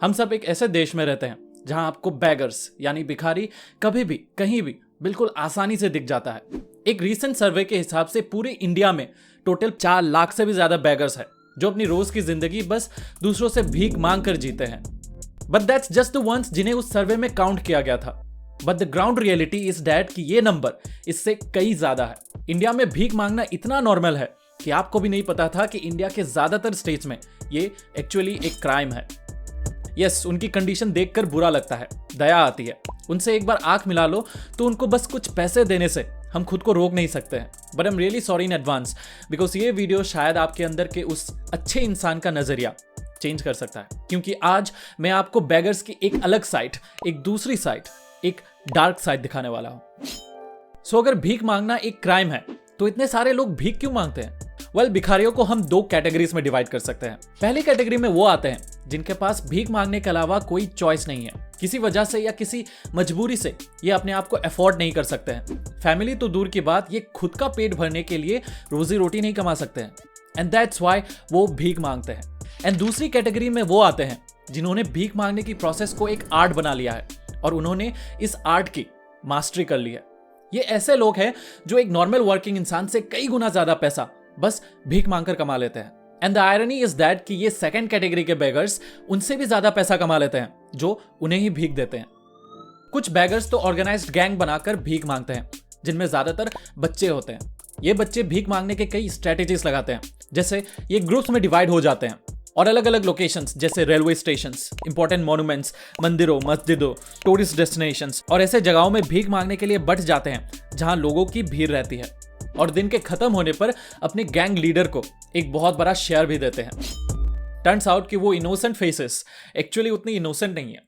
हम सब एक ऐसे देश में रहते हैं जहां आपको बैगर्स यानी भिखारी कभी भी कहीं भी बिल्कुल आसानी से दिख जाता है। एक रीसेंट सर्वे के हिसाब से पूरे इंडिया में टोटल 4 लाख से भी ज्यादा बैगर्स है जो अपनी रोज की जिंदगी बस दूसरों से भीख मांग कर जीते हैं। But that's just the ones जिन्हें उस सर्वे में काउंट किया गया था। But the ground reality is that कि ये नंबर इससे कई ज्यादा है। इंडिया में भीख मांगना इतना नॉर्मल है कि आपको भी नहीं पता था कि इंडिया के ज्यादातर स्टेट्स में ये एक्चुअली एक क्राइम है। यस, उनकी कंडीशन देखकर बुरा लगता है, दया आती है। उनसे एक बार आंख मिला लो तो उनको बस कुछ पैसे देने से हम खुद को रोक नहीं सकते हैं। But I am really sorry in advance because ये वीडियो शायद आपके अंदर के उस अच्छे इंसान का नजरिया चेंज कर सकता है, क्योंकि आज मैं आपको बैगर्स की एक अलग साइड, एक दूसरी साइड, एक डार्क साइड दिखाने वाला हूं। सो अगर भीख मांगना एक क्राइम है तो इतने सारे लोग भीख क्यों मांगते हैं? वेल, भिखारियों को हम 2 कैटेगरीज में डिवाइड कर सकते हैं। पहली कैटेगरी में वो आते हैं जिनके पास भीख मांगने के अलावा कोई चॉइस नहीं है। किसी वजह से या किसी मजबूरी से ये अपने आप को अफोर्ड नहीं कर सकते हैं। फैमिली तो दूर की बात, ये खुद का पेट भरने के लिए रोजी रोटी नहीं कमा सकते हैं, एंड दैट्स व्हाई वो भीख मांगते हैं। एंड दूसरी कैटेगरी में वो आते हैं जिन्होंने भीख मांगने की प्रोसेस को एक आर्ट बना लिया है और उन्होंने इस आर्ट की मास्टरी कर ली है। ये ऐसे लोग हैं जो एक नॉर्मल वर्किंग इंसान से कई गुना ज्यादा पैसा बस भीख मांगकर कमा लेते हैं। And the irony is that कि ये सेकंड कैटेगरी के बेगर्स उनसे भी ज्यादा पैसा कमा लेते हैं जो उन्हें ही भीख देते हैं। कुछ बेगर्स तो ऑर्गेनाइज्ड गैंग बनाकर भीख मांगते हैं जिनमें ज्यादातर बच्चे होते हैं। ये बच्चे भीख मांगने के कई स्ट्रेटेजीज लगाते हैं, जैसे ये ग्रुप्स में डिवाइड हो जाते हैं और अलग अलग लोकेशंस जैसे रेलवे स्टेशंस, इंपॉर्टेंट मॉन्यूमेंट्स, मंदिरों, मस्जिदों, टूरिस्ट डेस्टिनेशंस और ऐसे जगहों में भीख मांगने के लिए बट जाते हैं जहां लोगों की भीड़ रहती है और दिन के खत्म होने पर अपने गैंग लीडर को एक बहुत बड़ा शेयर भी देते हैं। टर्न्स आउट कि वो इनोसेंट फेसेस एक्चुअली उतनी इनोसेंट नहीं है।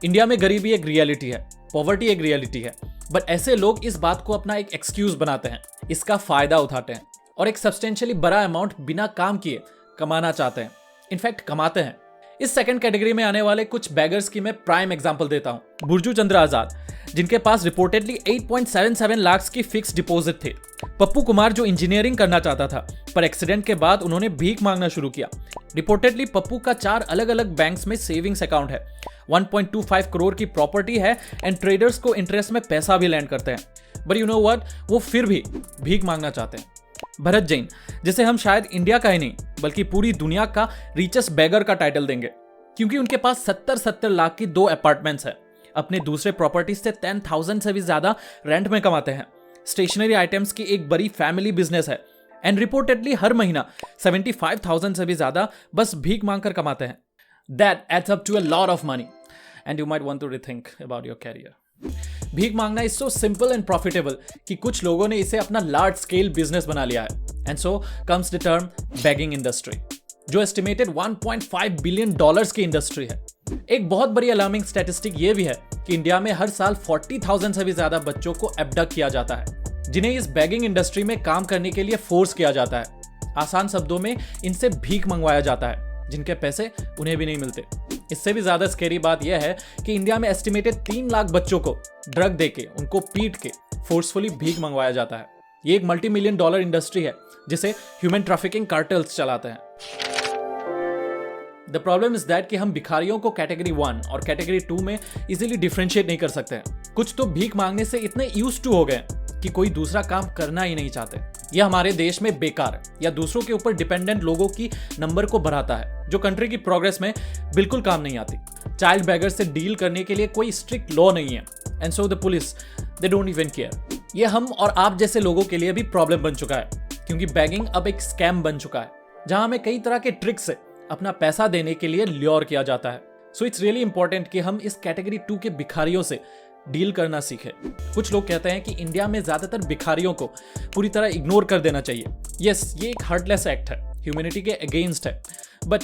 इंडिया में गरीबी एक रियलिटी है, पॉवर्टी एक रियलिटी है, बट ऐसे लोग इस बात को अपना एक एक्सक्यूज बनाते हैं, इसका फायदा उठाते हैं और एक सब्सटेंशियली बड़ा अमाउंट बिना काम किए कमाना चाहते हैं, इनफैक्ट कमाते हैं। इस सेकंड कैटेगरी में आने वाले कुछ बैगर्स की मैं प्राइम एग्जांपल देता हूं। बुर्जू चंद्र आजाद, जिनके पास रिपोर्टेडली 8.77 लाख की फिक्स डिपॉजिट थे। पप्पू कुमार, जो इंजीनियरिंग करना चाहता था पर एक्सीडेंट के बाद उन्होंने भीख मांगना शुरू किया। रिपोर्टेडली पप्पू का 4 अलग अलग बैंक्स में सेविंग्स अकाउंट है, 1.25 करोड़ की प्रॉपर्टी है एंड ट्रेडर्स को इंटरेस्ट में पैसा भी लैंड करते हैं। बट यू नो व्हाट, वो फिर भी भीख मांगना चाहते हैं। भरत जैन, जिसे हम शायद इंडिया का ही नहीं बल्कि पूरी दुनिया का रिचेस्ट बैगर का टाइटल देंगे, क्योंकि उनके पास 70 लाख की 2 अपार्टमेंट्स है। अपने दूसरे प्रॉपर्टी से 10,000 से भी ज्यादा रेंट में कमाते हैं। स्टेशनरी आइटम्स की एक बड़ी फैमिली बिजनेस है एंड रिपोर्टेडली हर महीना 75,000 से भी ज्यादा बस भीख मांगकर कमाते हैं। That adds up to a lot of money and you might want to rethink about your career. भीख मांगना is so simple and profitable कि कुछ लोगों ने इसे अपना लार्ज स्केल बिजनेस बना लिया है। And so comes the term begging industry, जो एस्टिमेटेड 1.5 बिलियन डॉलर्स की इंडस्ट्री है। एक बहुत बड़ी अलार्मिंग स्टैटिस्टिक ये भी है कि इंडिया में हर साल 40,000 से भी ज्यादा बच्चों को एब्डक्ट किया जाता है, जिन्हें इस बेगिंग इंडस्ट्री में काम करने के लिए फोर्स किया जाता है। आसान शब्दों में इनसे भीख मंगवाया जाता है जिनके पैसे उन्हें भी नहीं मिलते। इससे भी ज्यादा स्कैरी बात यह है कि इंडिया में एस्टिमेटेड 3 लाख बच्चों को ड्रग देके, उनको पीट के फोर्सफुली भीख मंगवाया जाता है। ये एक $multi-million इंडस्ट्री है जिसे ह्यूमन ट्रैफिकिंग कार्टेल्स चलाते हैं। द प्रॉब्लम इज दैट कि हम भिखारियों को कैटेगरी 1 और कैटेगरी 2 में इजीली डिफरेंशिएट नहीं कर सकते हैं। कुछ तो भीख मांगने से इतने यूज्ड टू हो गए कि कोई दूसरा काम करना ही नहीं चाहते। यह हमारे देश में बेकार या दूसरों के ऊपर डिपेंडेंट लोगों की नंबर को बढ़ाता है, जो कंट्री की प्रोग्रेस में बिल्कुल काम नहीं आती। चाइल्ड बैगर से डील करने के लिए कोई स्ट्रिक्ट लॉ नहीं है and so the police they don't even care. यह हम और आप जैसे लोगों के लिए भी प्रॉब्लम बन चुका है, क्योंकि बैगिंग अब एक स्कैम बन चुका है जहां हमें कई तरह के ट्रिक से अपना पैसा देने के लिए ल्योर किया जाता है। सो इट्स रियली इंपॉर्टेंट कि हम इस कैटेगरी 2 के भिखारियों से डील करना सीखें। कुछ लोग कहते हैं कि इंडिया में ज्यादातर भिखारियों को पूरी तरह इग्नोर कर देना चाहिए। यस, ये एक हार्टलेस एक्ट है, ह्यूमैनिटी के अगेंस्ट है। But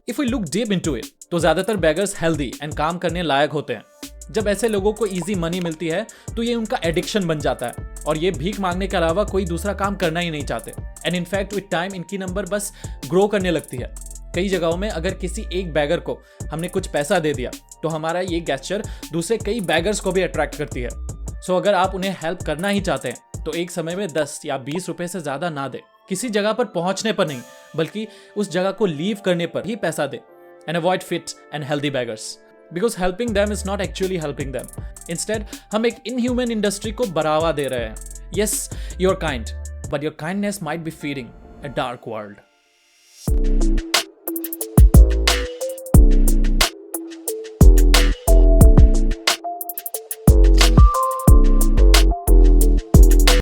if we look deep into it तो ज्यादातर बैगर्स हेल्दी एंड काम करने लायक होते हैं। जब ऐसे लोगों को इजी मनी मिलती है तो ये उनका एडिक्शन बन जाता है और ये भीख मांगने के अलावा कोई दूसरा काम करना ही नहीं चाहते। एंड इनफैक्ट विद टाइम इनकी नंबर बस ग्रो करने लगती है। कई जगहों में अगर किसी एक बैगर को हमने कुछ पैसा दे दिया तो हमारा ये गेस्चर दूसरे कई बैगर्स को भी अट्रैक्ट करती है। सो अगर आप उन्हें हेल्प करना ही चाहते हैं तो एक समय में 10 या 20 रुपए से ज्यादा ना दे। किसी जगह पर पहुंचने पर नहीं बल्कि उस जगह को लीव करने पर ही पैसा दे। and avoid fit and healthy beggars. Because helping them is not actually helping them. Instead, हम एक inhuman industry को बढ़ावा दे रहे हैं. Yes, you're kind, but your kindness might be feeding a dark world.